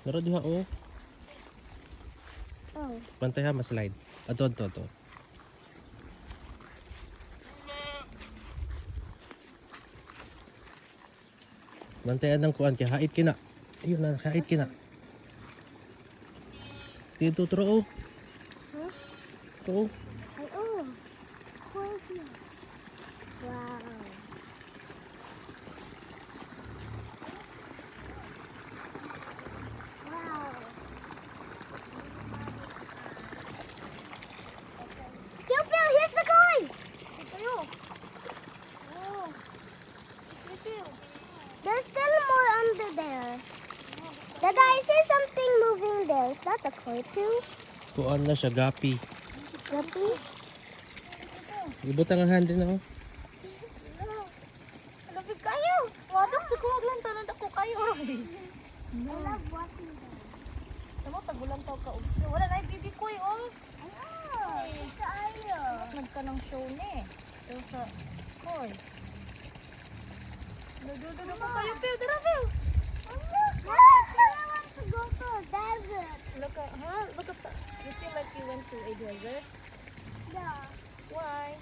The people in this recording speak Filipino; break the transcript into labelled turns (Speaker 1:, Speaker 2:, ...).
Speaker 1: Naro diha oh.
Speaker 2: Oh.
Speaker 1: Bantay ha, maslide. Ato. Bantayan ng kuan kay hait kina. Ayun na, hait kina. Dito tro oh.
Speaker 2: Huh?
Speaker 1: Tro.
Speaker 2: Ay, oh. Cool na. Wow. Wow. Pew, Pew, here's the coin.
Speaker 3: Tayo. Oh. Pew.
Speaker 2: There's still more under there. Dada, I see something moving there. Is that a koi too?
Speaker 1: Kuan na siya gapi.
Speaker 2: Guppy?
Speaker 1: Ibutang ang hand din oh.
Speaker 3: Labig kayo. Wadak sa kuwag lang tanan ako kayo.
Speaker 2: I love watching them.
Speaker 3: Samo tagulan taw ka ugso. Wala na bibi ko oh.
Speaker 2: Ano? Kaayo.
Speaker 3: Nagka ng show ni. So sa hoy. Dudu ka kayo Pew, dara Pew.
Speaker 2: Look, I want to go to a desert.
Speaker 3: Look at, look at sa. You feel like you went to a desert?
Speaker 2: Yeah.
Speaker 3: Why?